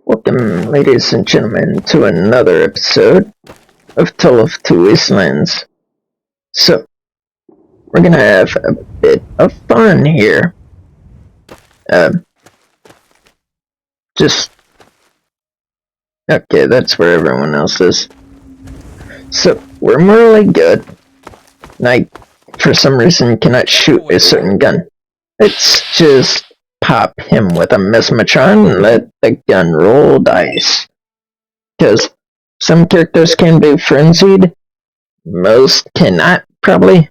Welcome, ladies and gentlemen, to another episode of Tale of Two Wastelands. So, we're gonna have a bit of fun here. Okay, that's where everyone else is. So, we're morally good. And I, for some reason, cannot shoot a certain gun. Let's just pop him with a mesmatron and let the gun roll dice. Because some characters can be frenzied, most cannot, probably.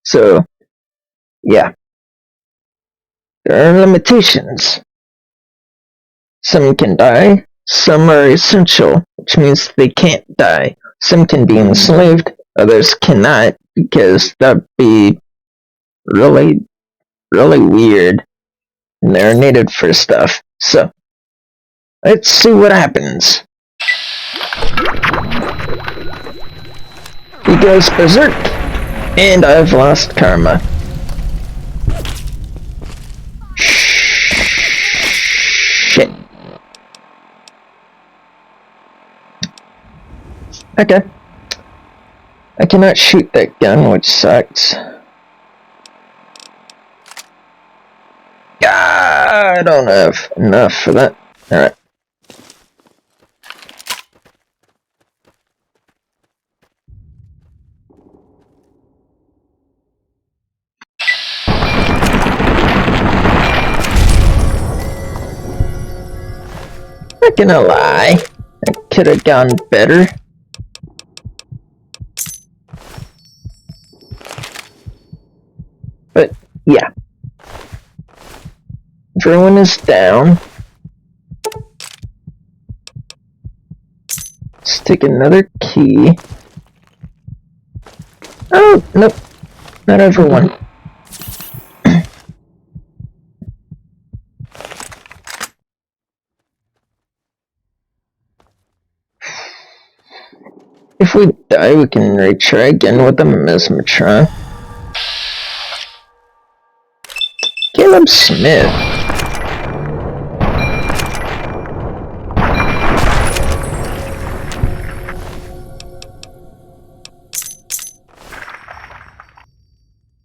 So, yeah. There are limitations. Some can die, some are essential, which means they can't die. Some can be enslaved, others cannot, because that'd be really weird. And they're needed for stuff. So, let's see what happens. He goes berserk, and I've lost karma. Shit. Okay. I cannot shoot that gun, which sucks. I don't have enough for that. Alright. Not gonna lie, I could have gone better. But, yeah. Everyone is down. Let's take another key. Oh, nope. Not everyone. If we die, we can retry again with the mesmatron. Caleb Smith.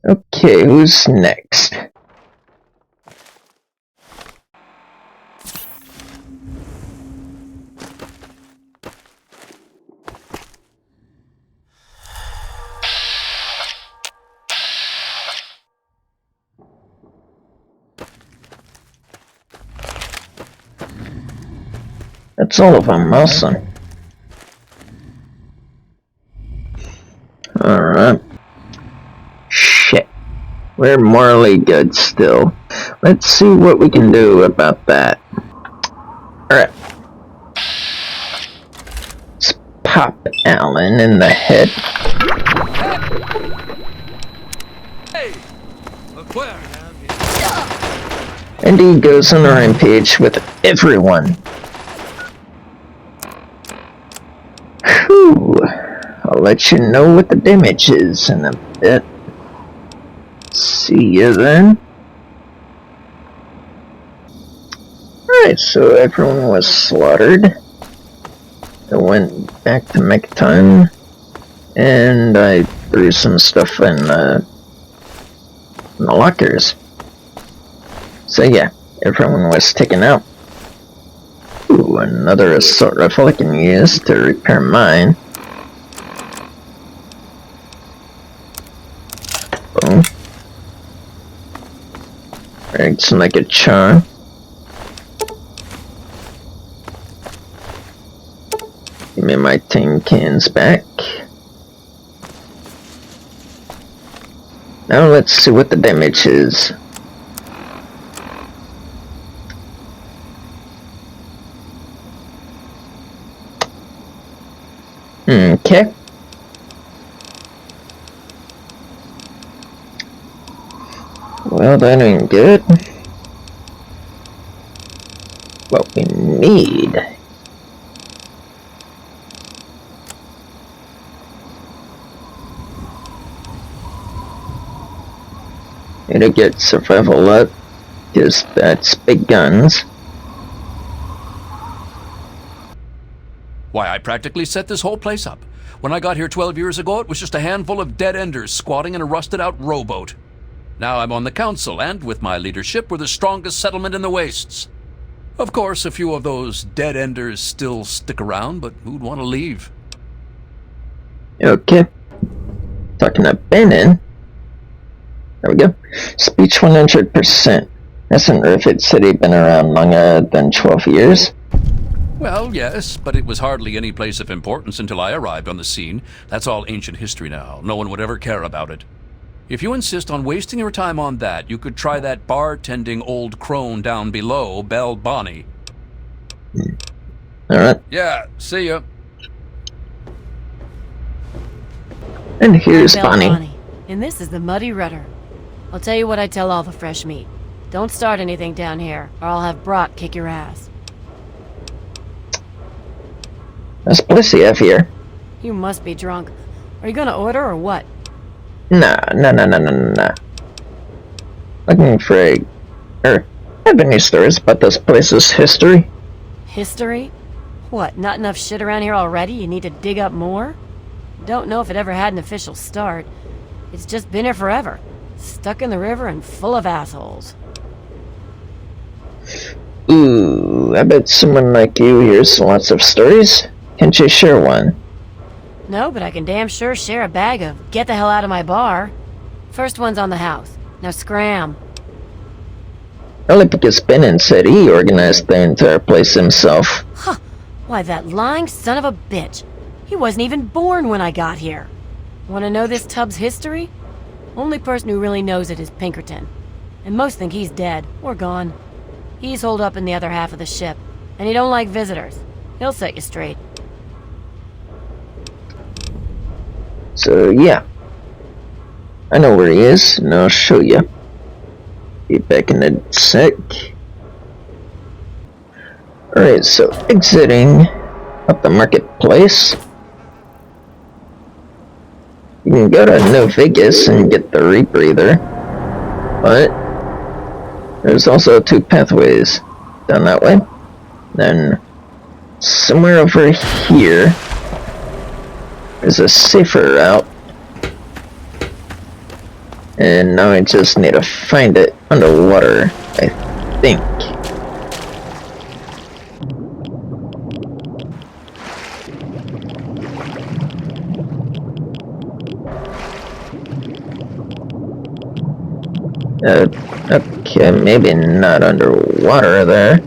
Okay, who's next? That's all of them, awesome. Alright. Shit. We're morally good still. Let's see what we can do about that. Alright. Let's pop Alan in the head. And he goes on a rampage with everyone. Whew. I'll let you know what the damage is in a bit. See you then. Alright, so everyone was slaughtered. I went back to Mechaton, and I threw some stuff in the lockers. So yeah, everyone was taken out. Ooh, another assault rifle I can use to repair mine. Boom. It's like a charm. Give me my tin cans back. Now let's see what the damage is. Okay. Well, that ain't good. What we need to get survival up, because that's big guns. Why, I practically set this whole place up. When I got here 12 years ago, it was just a handful of dead-enders squatting in a rusted-out rowboat. Now I'm on the council, and with my leadership, we're the strongest settlement in the wastes. Of course, a few of those dead-enders still stick around, but who'd want to leave? Okay. Talking to Benin. There we go. Speech 100%. Hasn't Riffid City been around longer than 12 years? Well, yes, but it was hardly any place of importance until I arrived on the scene. That's all ancient history now. No one would ever care about it. If you insist on wasting your time on that, you could try that bartending old crone down below, Belle Bonnie. Alright. Yeah, see ya. And here's I'm Belle Bonnie. Bonnie. And this is the Muddy Rudder. I'll tell you what I tell all the fresh meat. Don't start anything down here, or I'll have Brock kick your ass. That's Blissy F here. You must be drunk. Are you gonna order or what? Nah. Looking for have any stories about this place's history? History? What, not enough shit around here already? You need to dig up more? Don't know if it ever had an official start. It's just been here forever. Stuck in the river and full of assholes. Ooh, I bet someone like you hears lots of stories. Can't you share one? No, but I can damn sure share a bag of get the hell out of my bar. First one's on the house. Now scram. Only because Benin said he organized the entire place himself. Huh. Why, that lying son of a bitch. He wasn't even born when I got here. Want to know this tub's history? Only person who really knows it is Pinkerton. And most think he's dead, or gone. He's holed up in the other half of the ship, and he don't like visitors. He'll set you straight. So yeah, I know where he is, and I'll show you. Be back in a sec. Alright, so exiting up the marketplace. You can go to New Vegas and get the rebreather, but there's also 2 pathways down that way. Then somewhere over here is a safer route, and now I just need to find it underwater, I think. Okay, maybe not underwater there.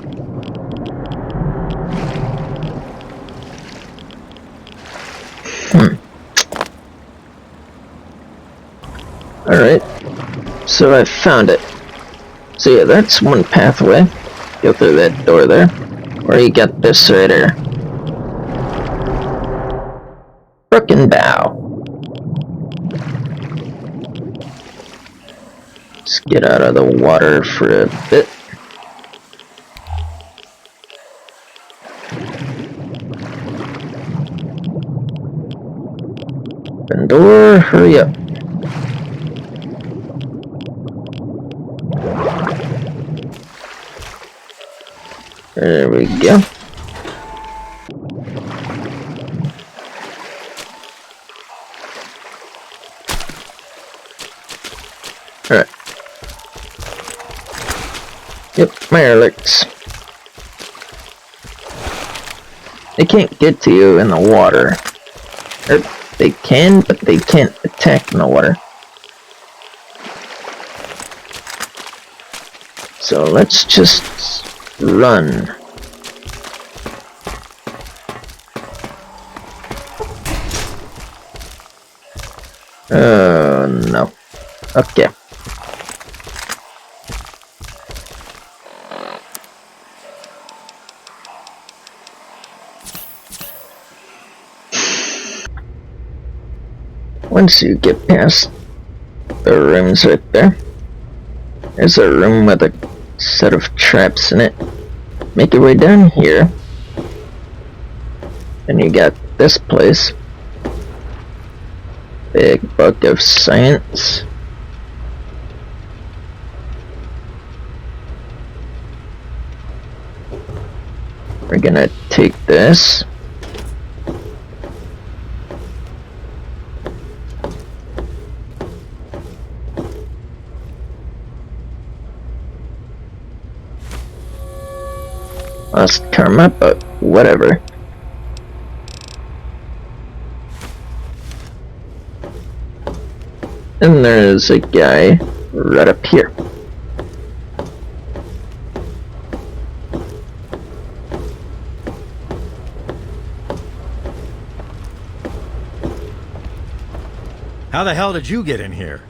Alright, so I found it. So yeah, that's one pathway. Go through that door there. Or you got this right here. Broken bow. Let's get out of the water for a bit. Open door, hurry up. There we go. Alright. Yep, my alerts. They can't get to you in the water. Or they can, but they can't attack in the water. So let's just run. Oh no. Okay. Once you get past the rooms right there, there's a room with a set of traps in it. Make your way down here, and you got this place. Big book of science. We're gonna take this. Lost karma, but whatever. And there's a guy right up here. How the hell did you get in here?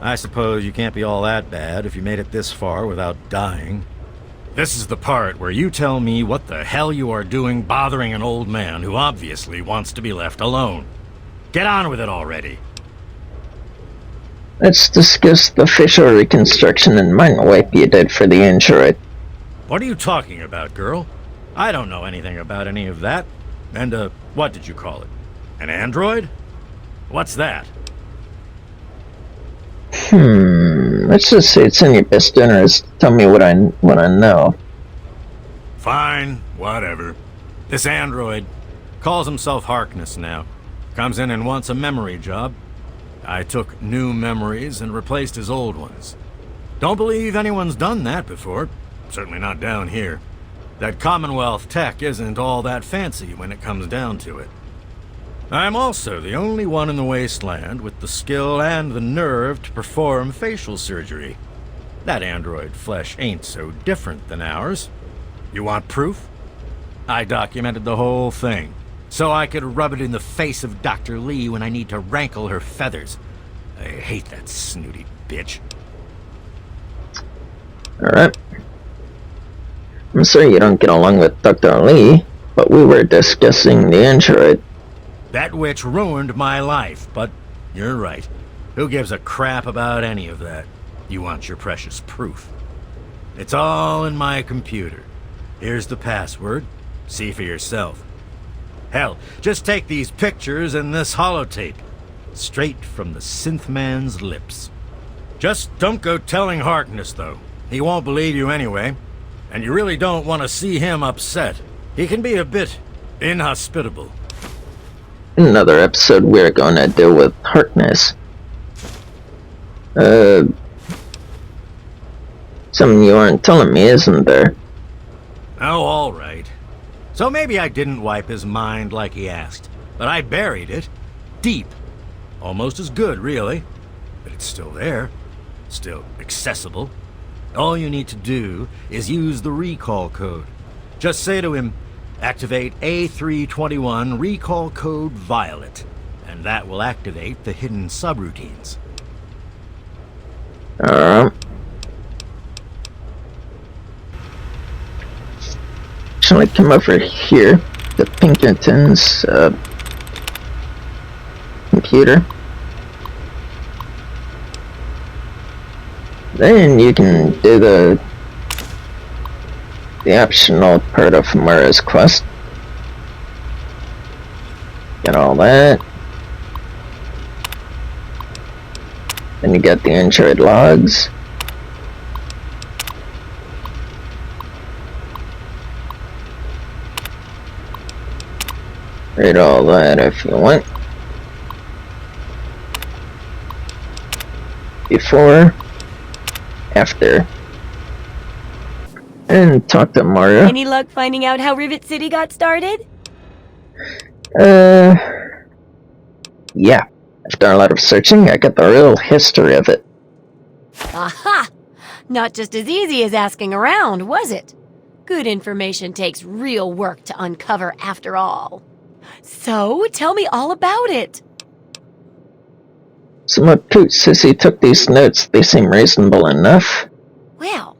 I suppose you can't be all that bad if you made it this far without dying. This is the part where you tell me what the hell you are doing bothering an old man who obviously wants to be left alone. Get on with it already. Let's discuss the facial reconstruction and mind wipe you did for the android. What are you talking about, girl? I don't know anything about any of that. And, what did you call it? An android? What's that? Let's just say it's in your best interest to tell me what I know. Fine, whatever. This android calls himself Harkness now. Comes in and wants a memory job. I took new memories and replaced his old ones. Don't believe anyone's done that before. Certainly not down here. That Commonwealth tech isn't all that fancy when it comes down to it. I'm also the only one in the wasteland with the skill and the nerve to perform facial surgery. That android flesh ain't so different than ours. You want proof? I documented the whole thing, so I could rub it in the face of Dr. Lee when I need to rankle her feathers. I hate that snooty bitch. Alright. I'm sorry you don't get along with Dr. Lee, but we were discussing the android. That witch ruined my life, but you're right. Who gives a crap about any of that? You want your precious proof. It's all in my computer. Here's the password. See for yourself. Hell, just take these pictures and this holotape. Straight from the synth man's lips. Just don't go telling Harkness, though. He won't believe you anyway. And you really don't want to see him upset. He can be a bit inhospitable. In another episode, we're going to deal with Harkness. Something you aren't telling me, isn't there? Oh, all right. So maybe I didn't wipe his mind like he asked, but I buried it deep. Almost as good, really. But it's still there. Still accessible. All you need to do is use the recall code. Just say to him, activate A321 recall code Violet, and that will activate the hidden subroutines. Shall I come over here to Pinkerton's computer? Then you can do the optional part of Moira's quest. Get all that. Then you get the android logs. Read all that if you want. Before, after. And talk to Moira. Any luck finding out how Rivet City got started? Yeah. After a lot of searching, I got the real history of it. Aha! Not just as easy as asking around, was it? Good information takes real work to uncover after all. So, tell me all about it. So my Poot says he took these notes. They seem reasonable enough. Well,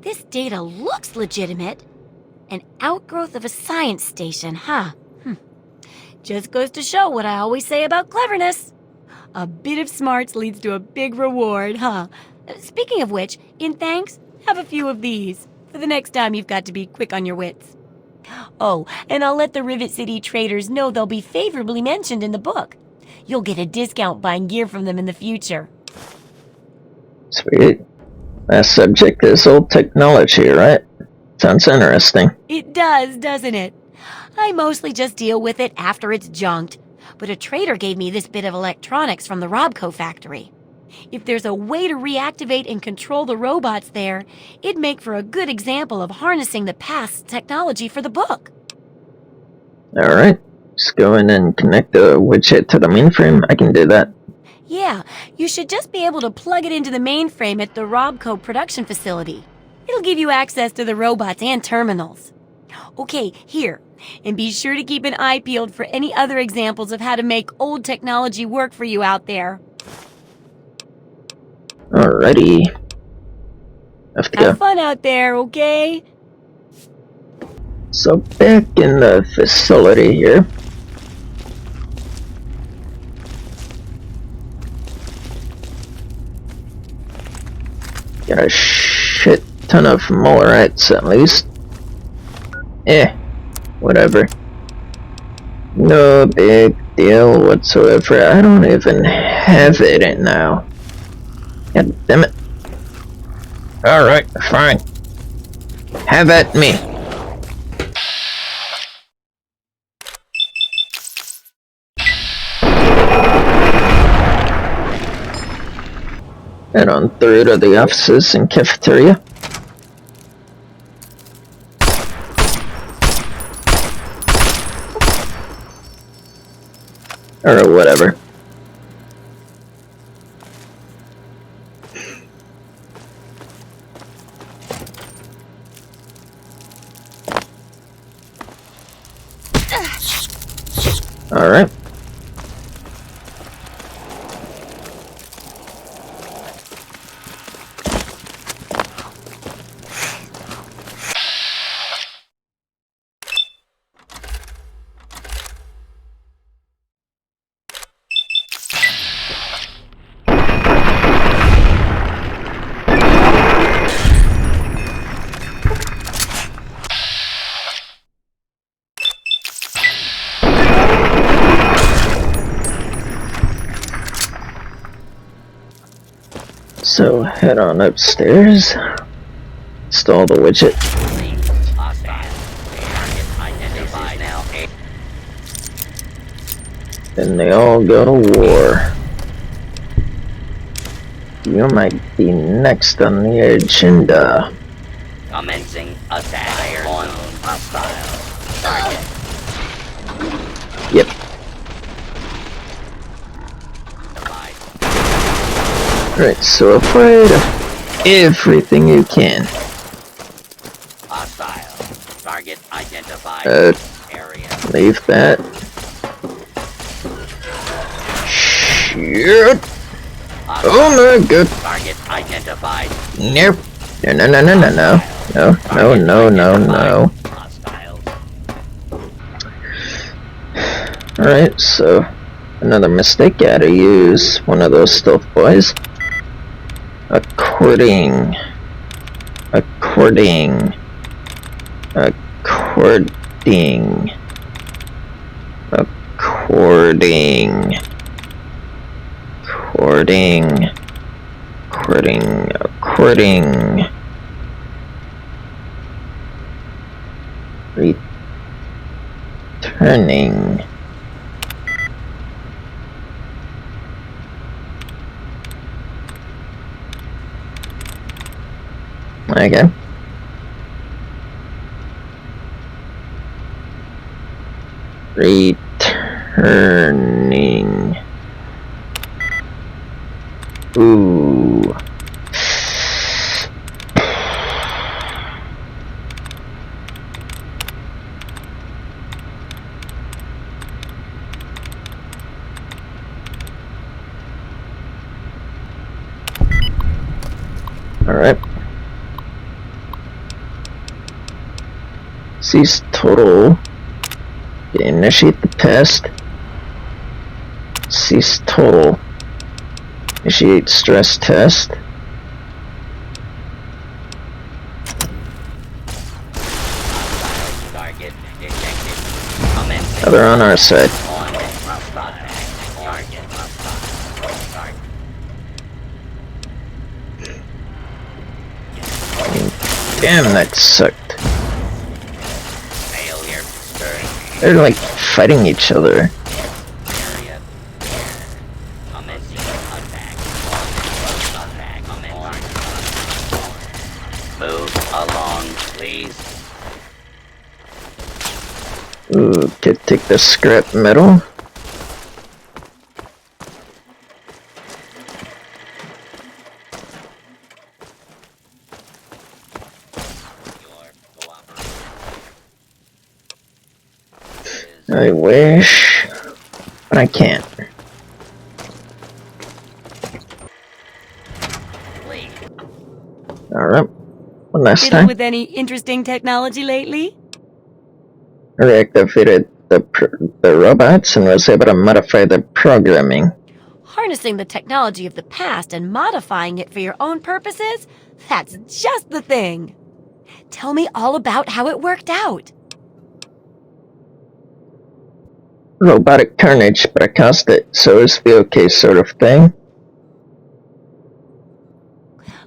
this data looks legitimate. An outgrowth of a science station, huh? Just goes to show what I always say about cleverness. A bit of smarts leads to a big reward, huh? Speaking of which, in thanks, have a few of these for the next time you've got to be quick on your wits. Oh, and I'll let the Rivet City traders know they'll be favorably mentioned in the book. You'll get a discount buying gear from them in the future. Sweet. Last subject is old technology, right? Sounds interesting. It does, doesn't it? I mostly just deal with it after it's junked, but a trader gave me this bit of electronics from the Robco factory. If there's a way to reactivate and control the robots there, it'd make for a good example of harnessing the past's technology for the book. Alright, just go in and connect the widget to the mainframe. I can do that. Yeah, you should just be able to plug it into the mainframe at the Robco production facility. It'll give you access to the robots and terminals. Okay, here. And be sure to keep an eye peeled for any other examples of how to make old technology work for you out there. Alrighty. Have to go. Have fun out there, okay? So back in the facility here. Got a shit ton of Moirites at least. Whatever. No big deal whatsoever. I don't even have it now. God damn it. Alright, fine. Have at me. Head on through to the offices and cafeteria. Or whatever. Alright. So head on upstairs, install the widget. Then they all go to war. You might be next on the agenda. Commencing attack on hostile target. Yep. Right, so apply everything you can. Hostile target identified. Area. Leave that. Shit. Oh my god. Target identified. Nope. No, no, no, no, no, no. No, no, no, no, no. Hostile. Alright, so another mistake. Gotta use one of those stealth boys. According. According. According. According. Returning. Okay. Returning. Ooh. Alright. Cease total. Initiate the test. Cease total. Initiate stress test. Target detected. Commencing. Now they're on our side. On hostile target. Damn, that sucked. Failure. Stirring. They're like fighting each other. Area. Commencing attack. Move along, please. Ooh, could take the scrap metal. I wish, but I can't. Alright, one last Fiddle time. with any interesting technology lately? I reactivated the robots and was able to modify the programming. Harnessing the technology of the past and modifying it for your own purposes? That's just the thing. Tell me all about how it worked out. Robotic carnage, but I caused it, so it's the okay sort of thing.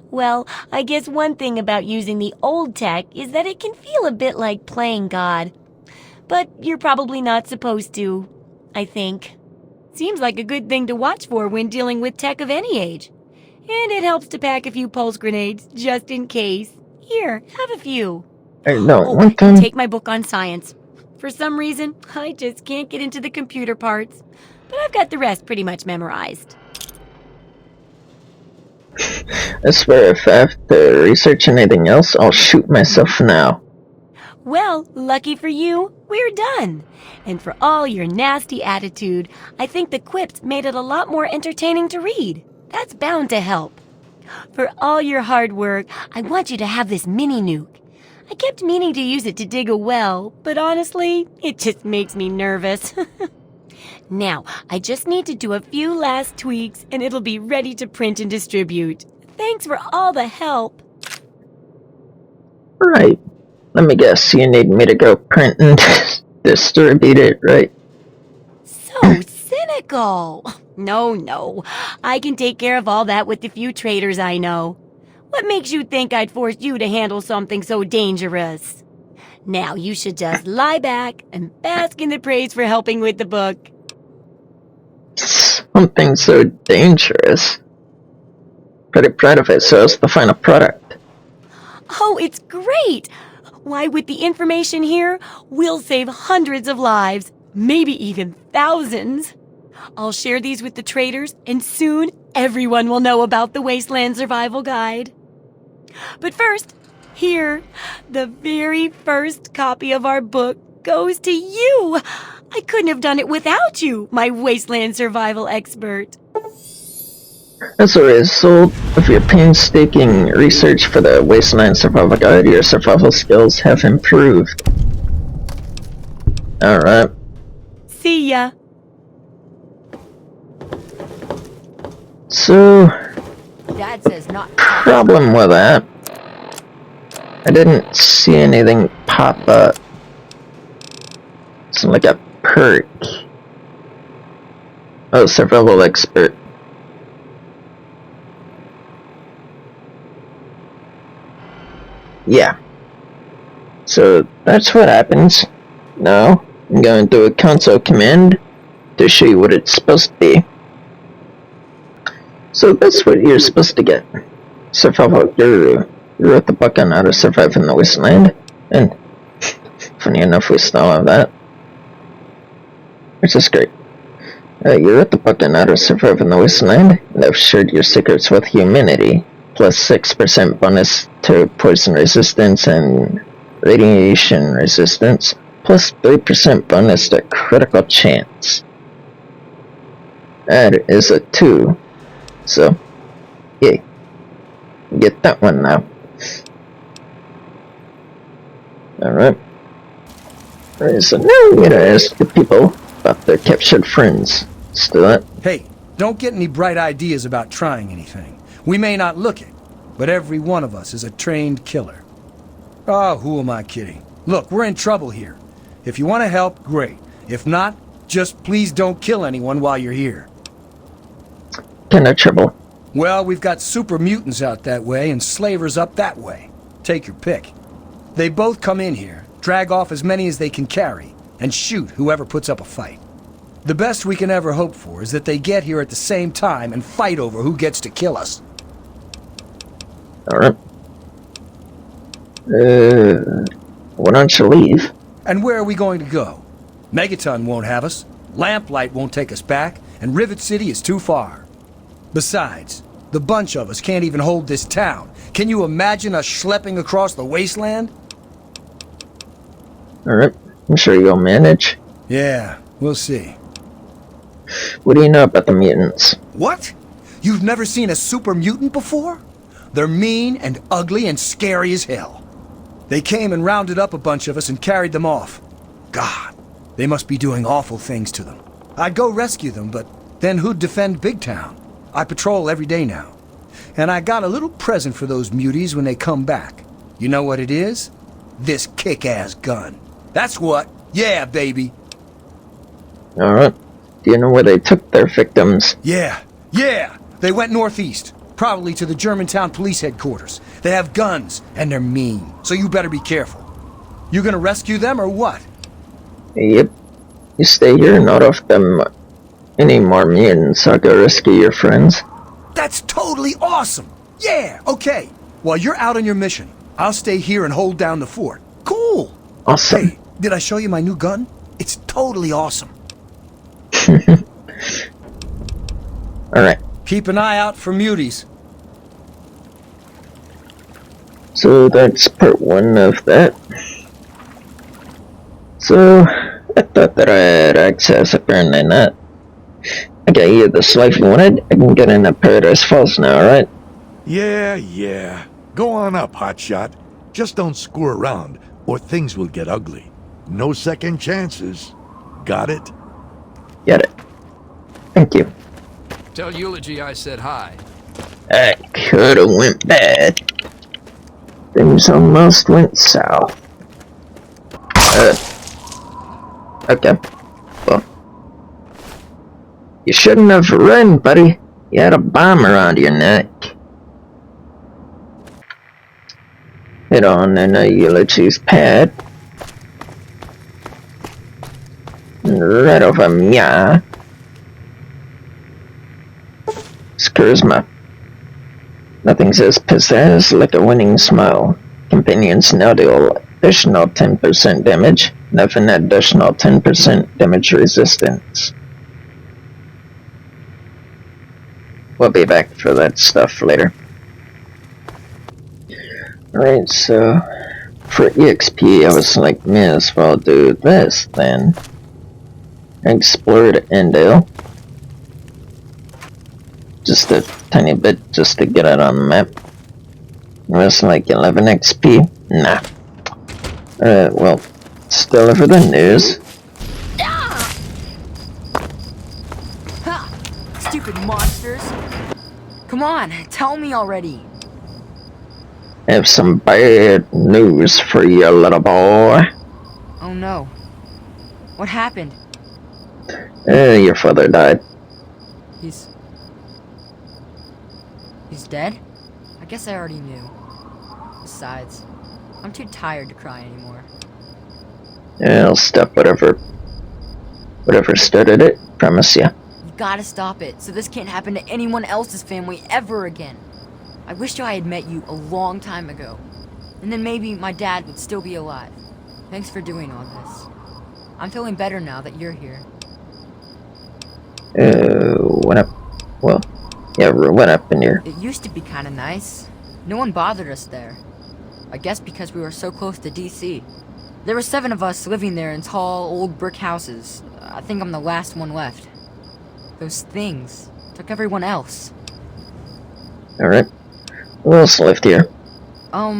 Well, I guess one thing about using the old tech is that it can feel a bit like playing God. But you're probably not supposed to, I think. Seems like a good thing to watch for when dealing with tech of any age. And it helps to pack a few pulse grenades, just in case. Here, have a few. I don't Oh, want and them. take my book on science. For some reason, I just can't get into the computer parts. But I've got the rest pretty much memorized. I swear if I have to research anything else, I'll shoot myself now. Well, lucky for you, we're done. And for all your nasty attitude, I think the quips made it a lot more entertaining to read. That's bound to help. For all your hard work, I want you to have this mini nuke. I kept meaning to use it to dig a well, but honestly, it just makes me nervous. Now, I just need to do a few last tweaks and it'll be ready to print and distribute. Thanks for all the help. Right. Let me guess, you need me to go print and distribute it, right? So cynical. No. I can take care of all that with the few traders I know. What makes you think I'd force you to handle something so dangerous? Now you should just lie back and bask in the praise for helping with the book. Something so dangerous. Pretty proud of it, so it's the final product. Oh, it's great! Why, with the information here, we'll save hundreds of lives, maybe even thousands. I'll share these with the traders, and soon everyone will know about the Wasteland Survival Guide. But first, here, the very first copy of our book goes to you. I couldn't have done it without you, my Wasteland Survival expert. As a result of your painstaking research for the Wasteland Survival Guide, your survival skills have improved. Alright. See ya. So, Dad says not. problem with that, I didn't see anything pop up. It's like a perk. Oh, survival expert. Yeah. So that's what happens. Now, I'm going to do a console command to show you what it's supposed to be. So that's what you're supposed to get. Survival Guru. You wrote the book on how to survive in the wasteland, and funny enough, we still have that. Which is great. You wrote the book on how to survive in the wasteland, and I've shared your secrets with humanity, plus 6% bonus to poison resistance and radiation resistance, plus 3% bonus to critical chance. That is a 2. So, yay. Get that one now. Alright. So now I'm gonna ask the people about their captured friends. Let's do that. Hey, don't get any bright ideas about trying anything. We may not look it, but every one of us is a trained killer. Oh, who am I kidding? Look, we're in trouble here. If you want to help, great. If not, just please don't kill anyone while you're here. Kind of trouble. Well, we've got super mutants out that way and slavers up that way. Take your pick. They both come in here, drag off as many as they can carry, and shoot whoever puts up a fight. The best we can ever hope for is that they get here at the same time and fight over who gets to kill us. Alright. Why don't you leave? And where are we going to go? Megaton won't have us, Lamplight won't take us back, and Rivet City is too far. Besides, the bunch of us can't even hold this town. Can you imagine us schlepping across the wasteland? Alright, I'm sure you'll manage. Yeah, we'll see. What do you know about the mutants? What? You've never seen a super mutant before? They're mean and ugly and scary as hell. They came and rounded up a bunch of us and carried them off. God, they must be doing awful things to them. I'd go rescue them, but then who'd defend Big Town? I patrol every day now. And I got a little present for those muties when they come back. You know what it is? This kick-ass gun. That's what. Yeah, baby. Alright. Do you know where they took their victims? Yeah. They went northeast. Probably to the Germantown police headquarters. They have guns, and they're mean. So you better be careful. You gonna rescue them or what? Yep. You stay here, not off them any more mutants. I'll go rescue your friends. That's totally awesome! Yeah, okay. While you're out on your mission, I'll stay here and hold down the fort. Cool! Awesome. Hey, did I show you my new gun? It's totally awesome. Alright. Keep an eye out for muties. So that's part 1 of that. So, I thought that I had access, apparently not. I got you the life you wanted. I can get into Paradise Falls now, alright? Yeah. Go on up, hotshot. Just don't screw around, or things will get ugly. No second chances. Got it? Get it. Thank you. Tell Eulogy I said hi. That coulda went bad. Things almost went south. Okay. Well. You shouldn't have run, buddy. You had a bomb around your neck. Head on in a Eulogy's pad. Right over Mia. It's charisma. Nothing says pizzazz like a winning smile. Companions now deal additional 10% damage. Nothing additional 10% damage resistance. We'll be back for that stuff later. Alright, so for EXP I was like, may as well do this then. I explored Endale. Just a tiny bit just to get it on the map. It was like 11 XP. Nah. Alright, well, let's deliver the news. Ha! Stupid monsters. Come on, tell me already. I have some bad news for you, little boy. Oh no. What happened? Your father died. He's dead? I guess I already knew. Besides, I'm too tired to cry anymore. Yeah, I'll stop whatever started it, promise ya. You gotta stop it, so this can't happen to anyone else's family ever again. I wish I had met you a long time ago. And then maybe my dad would still be alive. Thanks for doing all this. I'm feeling better now that you're here. What up? Well, yeah, what up in here? It used to be kinda nice. No one bothered us there. I guess because we were so close to DC. There were 7 of us living there in tall, old brick houses. I think I'm the last one left. Those things took everyone else. Alright. Who else lived here?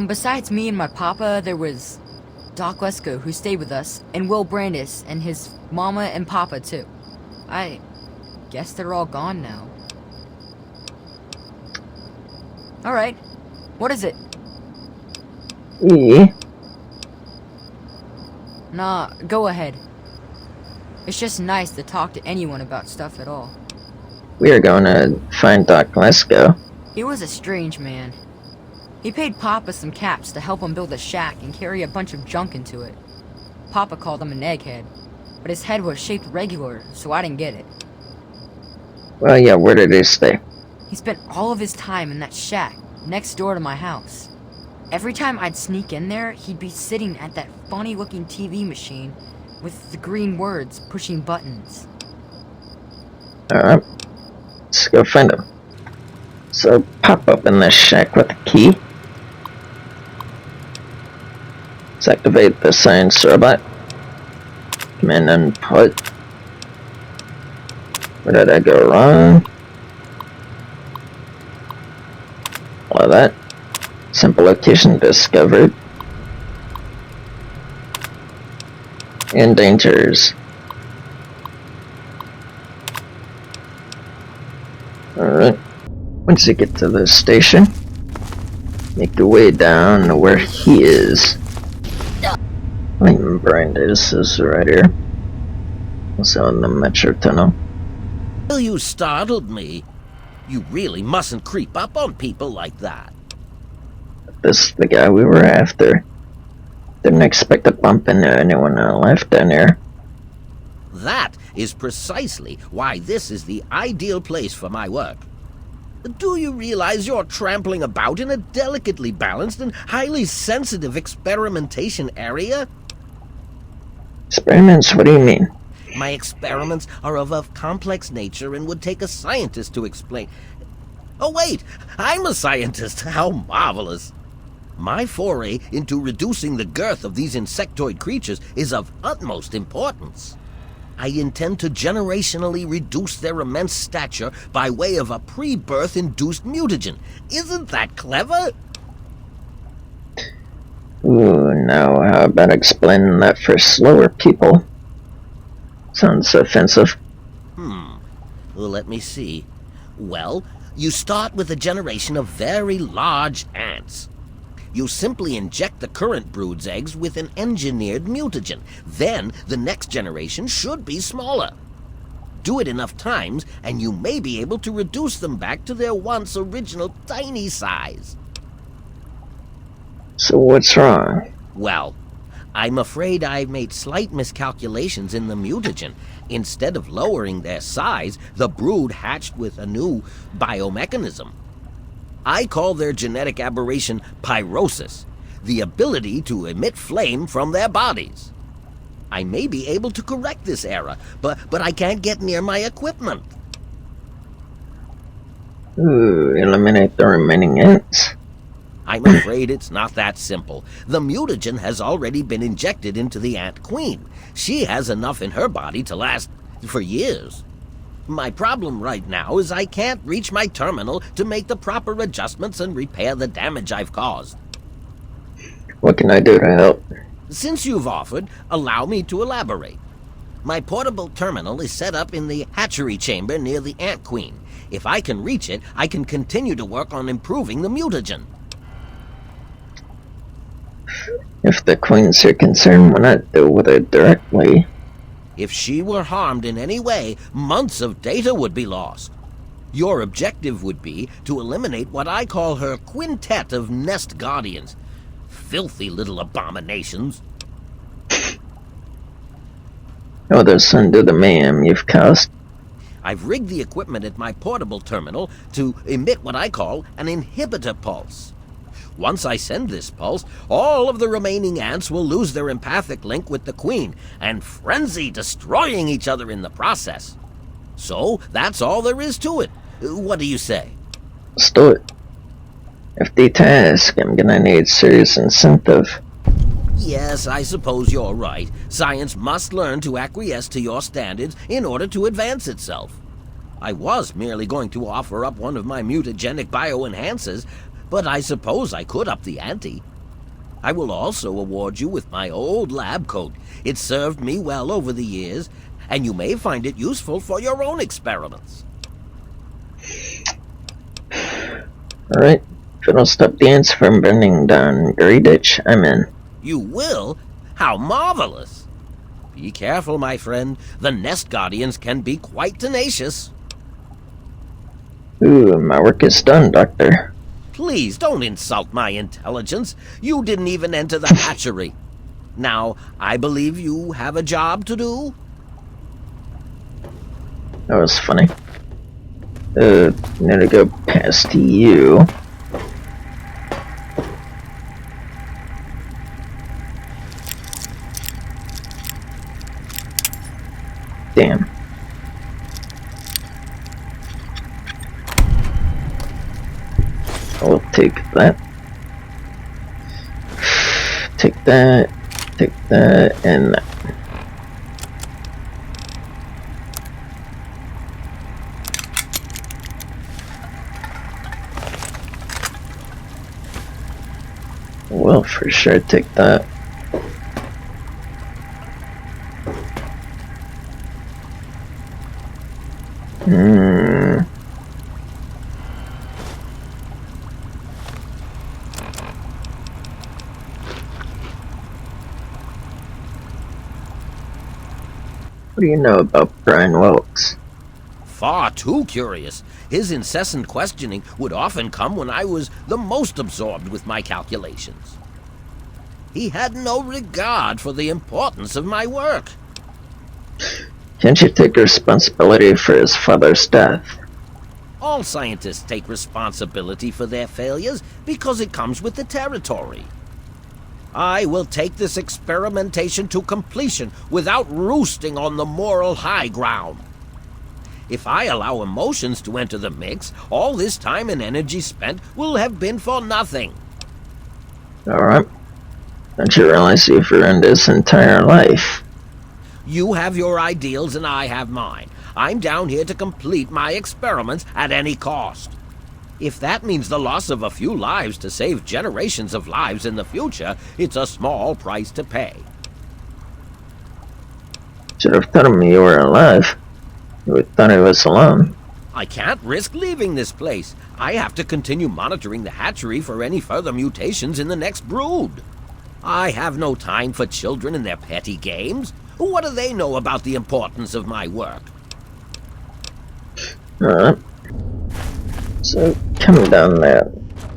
Besides me and my papa, there was Doc Lesko, who stayed with us, and Will Brandis, and his mama and papa, too. I guess they're all gone now. Alright, what is it? Nah, go ahead. It's just nice to talk to anyone about stuff at all. We are going to find Doc Lesko. He was a strange man. He paid Papa some caps to help him build a shack and carry a bunch of junk into it. Papa called him an egghead, but his head was shaped regular, so I didn't get it. Well, yeah, where did he stay? He spent all of his time in that shack, next door to my house. Every time I'd sneak in there, he'd be sitting at that funny-looking TV machine with the green words pushing buttons. Alright, let's go find him. So pop open this shack with a key. Let's activate the science robot. Command input. Where did I go wrong? All of that. Simple location discovered. And dangers. Alright. Once you get to the station, make your way down to where he is. Brandis is right here. Also in the metro tunnel. Well, you startled me. You really mustn't creep up on people like that. This is the guy we were after. Didn't expect to bump into anyone alive down here. That is precisely why this is the ideal place for my work. Do you realize you're trampling about in a delicately balanced and highly sensitive experimentation area? Experiments? What do you mean? My experiments are of a complex nature and would take a scientist to explain. Oh wait, I'm a scientist. How marvelous. My foray into reducing the girth of these insectoid creatures is of utmost importance. I intend to generationally reduce their immense stature by way of a pre-birth induced mutagen. Isn't that clever? Ooh, now how about explaining that for slower people? Sounds offensive. Well, let me see. Well, you start with a generation of very large ants. You simply inject the current brood's eggs with an engineered mutagen. Then the next generation should be smaller. Do it enough times, and you may be able to reduce them back to their once original tiny size. So what's wrong? Well, I'm afraid I've made slight miscalculations in the mutagen. Instead of lowering their size, the brood hatched with a new biomechanism. I call their genetic aberration pyrosis, the ability to emit flame from their bodies. I may be able to correct this error, but I can't get near my equipment. Ooh, eliminate the remaining ants? I'm afraid it's not that simple. The mutagen has already been injected into the ant queen. She has enough in her body to last for years. My problem right now is I can't reach my terminal to make the proper adjustments and repair the damage I've caused. What can I do to help? Since you've offered, allow me to elaborate. My portable terminal is set up in the hatchery chamber near the ant queen. If I can reach it, I can continue to work on improving the mutagen. If the queen's your concern, why not deal with it directly? If she were harmed in any way, months of data would be lost. Your objective would be to eliminate what I call her quintet of nest guardians. Filthy little abominations. Oh, those undo the mayhem you've caused. I've rigged the equipment at my portable terminal to emit what I call an inhibitor pulse. Once I send this pulse, all of the remaining ants will lose their empathic link with the queen and frenzy, destroying each other in the process. So, that's all there is to it. What do you say? Let's do it. If the task, I'm gonna need serious incentive. Yes, I suppose you're right. Science must learn to acquiesce to your standards in order to advance itself. I was merely going to offer up one of my mutagenic bioenhancers, but I suppose I could up the ante. I will also award you with my old lab coat. It served me well over the years, and you may find it useful for your own experiments. Alright, if it'll stop the ants from burning down Grey Ditch, I'm in. You will? How marvelous! Be careful, my friend. The nest guardians can be quite tenacious. Ooh, my work is done, Doctor. Please don't insult my intelligence. You didn't even enter the hatchery. Now, I believe you have a job to do? That was funny. Need to go past you. Damn. I'll take that. Take that, and that. Well, for sure take that. What do you know about Brian Wilkes? Far too curious. His incessant questioning would often come when I was the most absorbed with my calculations. He had no regard for the importance of my work. Can't you take responsibility for his father's death? All scientists take responsibility for their failures because it comes with the territory. I will take this experimentation to completion without roosting on the moral high ground. If I allow emotions to enter the mix, all this time and energy spent will have been for nothing. Alright. Don't you realize you've ruined his entire life? You have your ideals and I have mine. I'm down here to complete my experiments at any cost. If that means the loss of a few lives to save generations of lives in the future, it's a small price to pay. Should have told him you were alive. You would thought he was alone. I can't risk leaving this place. I have to continue monitoring the hatchery for any further mutations in the next brood. I have no time for children and their petty games. What do they know about the importance of my work? Alright. So, come down there.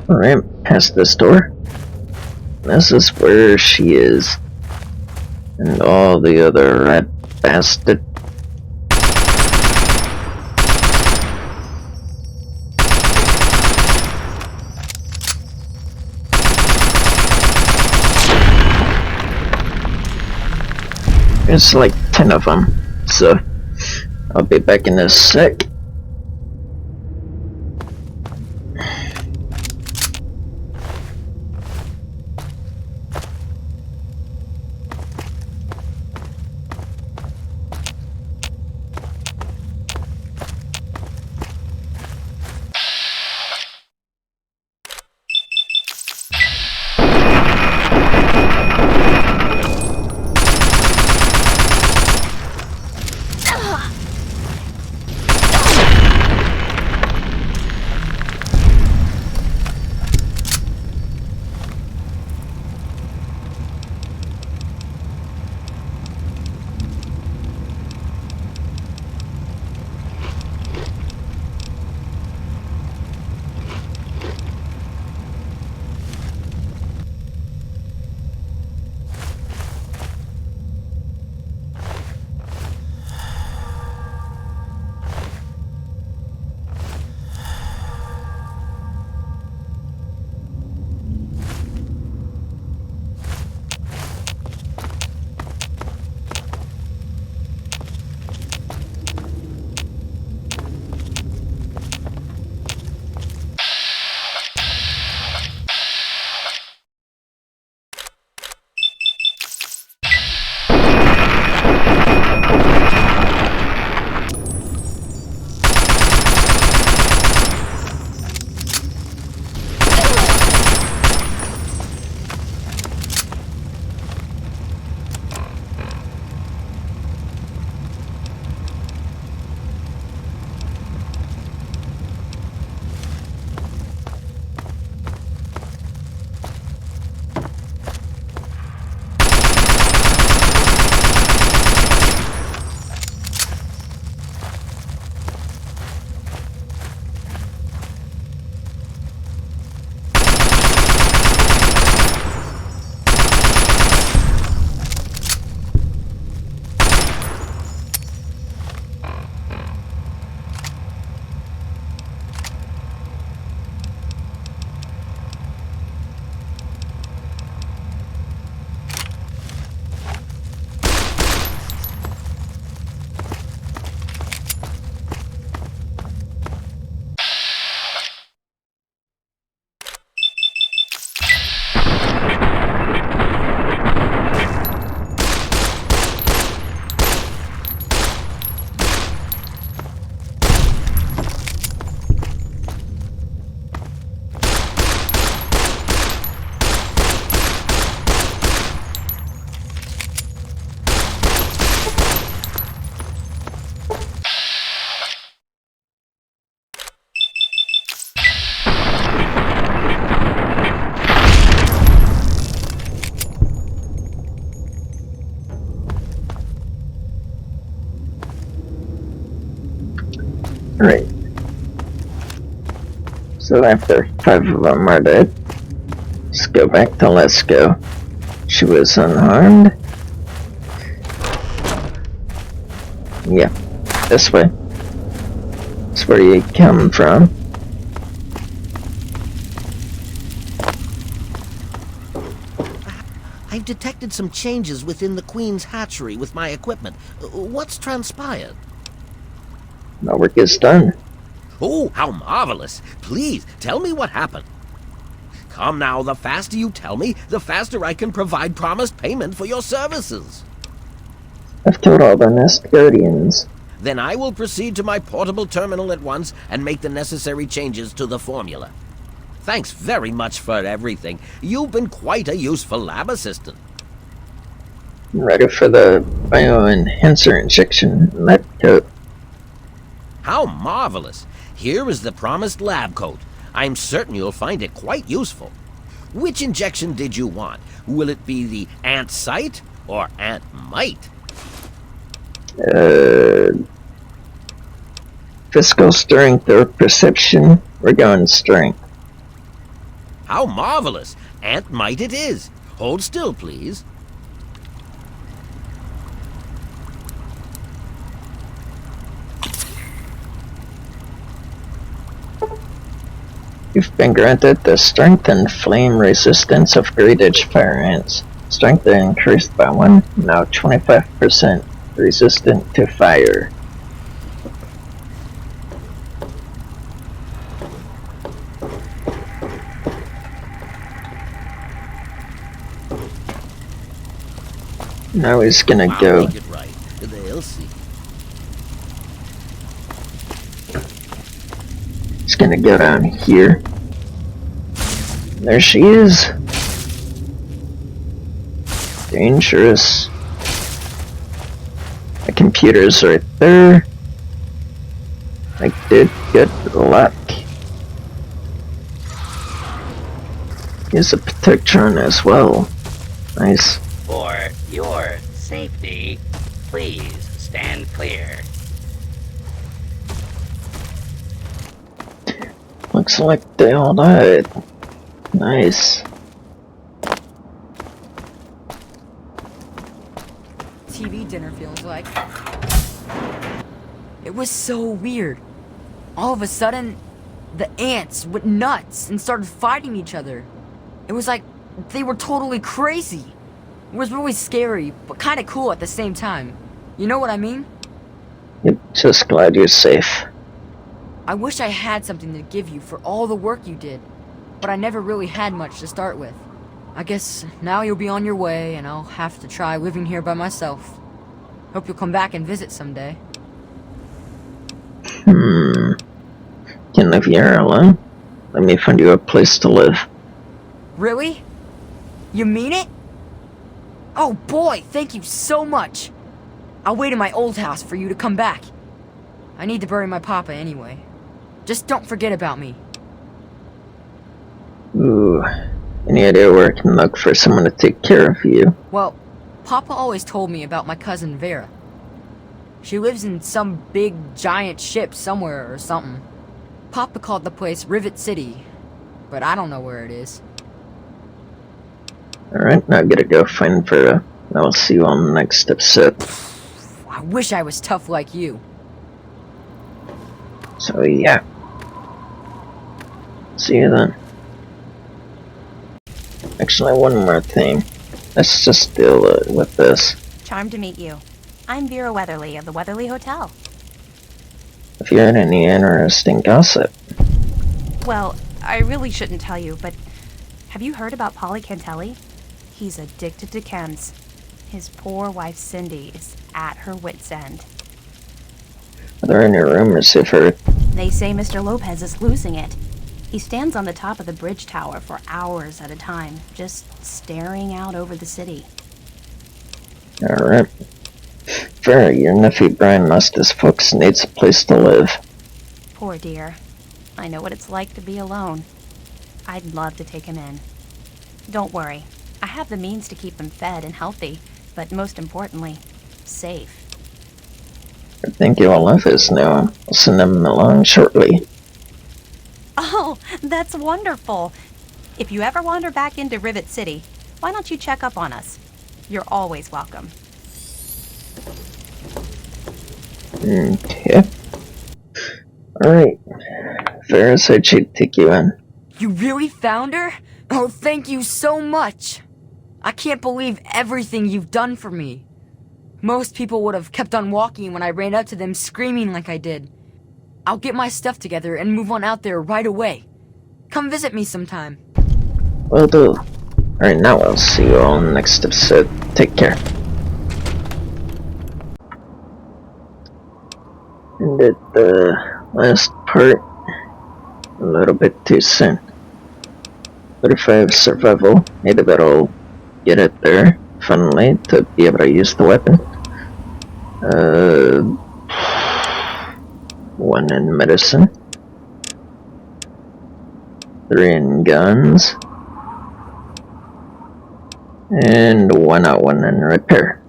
Alright, past this door. This is where she is. And all the other rat bastard. There's like 10 of them. So, I'll be back in a sec. Right. So after 5 of them are dead, let's go back to Lesko. She was unharmed. Yeah, this way. That's where you come from. I've detected some changes within the Queen's hatchery with my equipment. What's transpired? My work is done. Oh, how marvelous! Please, tell me what happened. Come now, the faster you tell me, the faster I can provide promised payment for your services. I've told all the Nest Guardians. Then I will proceed to my portable terminal at once and make the necessary changes to the formula. Thanks very much for everything. You've been quite a useful lab assistant. I'm ready for the bioenhancer injection in that coat. How marvelous! Here is the promised lab coat. I'm certain you'll find it quite useful. Which injection did you want? Will it be the Ant Sight or Ant Might? Physical strength or perception? We're going strength. How marvelous! Ant Might it is. Hold still, please. You've been granted the strength and flame resistance of Great Edge Fire Ants. Strength increased by 1, now 25% resistant to fire. Now he's gonna I'll go. make it right. They'll see. He's gonna go down here. There she is. Dangerous. The computer's right there. I did good luck. Here's a Protectron as well. Nice. For your safety, please stand clear. Looks like they all died. Nice. TV dinner feels like. It was so weird. All of a sudden, the ants went nuts and started fighting each other. It was like they were totally crazy. It was really scary, but kind of cool at the same time. You know what I mean? Yep, just glad you're safe. I wish I had something to give you for all the work you did, but I never really had much to start with. I guess now you'll be on your way, and I'll have to try living here by myself. Hope you'll come back and visit someday. Can live here alone? Let me find you a place to live. Really? You mean it? Oh boy, thank you so much. I'll wait in my old house for you to come back. I need to bury my papa anyway. Just don't forget about me. Ooh, any idea where I can look for someone to take care of you? Well, Papa always told me about my cousin Vera. She lives in some big giant ship somewhere or something. Papa called the place Rivet City, but I don't know where it is. Alright, now I gotta go find Vera. I'll see you on the next episode. I wish I was tough like you. So yeah. See you then. Actually, one more thing. Let's just deal with this. Charmed to meet you. I'm Vera Weatherly of the Weatherly Hotel. If you had any interesting gossip. Well, I really shouldn't tell you, but have you heard about Polly Cantelli? He's addicted to chems. His poor wife Cindy is at her wit's end. Are there any rumors you've heard? They say Mr. Lopez is losing it. He stands on the top of the bridge tower for hours at a time, just staring out over the city. Alright. Vera, your nephew Brian lost his folks and needs a place to live. Poor dear. I know what it's like to be alone. I'd love to take him in. Don't worry. I have the means to keep him fed and healthy, but most importantly, safe. think you all love us now. I'll send them along shortly. Oh, that's wonderful. If you ever wander back into Rivet City, why don't you check up on us? You're always welcome. Okay. Alright. Ferris, I should take you in. You really found her? Oh, thank you so much. I can't believe everything you've done for me. Most people would have kept on walking when I ran up to them screaming like I did. I'll get my stuff together and move on out there right away. Come visit me sometime. Will do. Alright, now I'll see you all in the next episode. Take care. And at the last part, a little bit too soon. But if I have survival, maybe that'll get it there, finally, to be able to use the weapon. 1 in medicine. 3 in guns. And 1 in repair.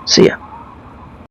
See ya.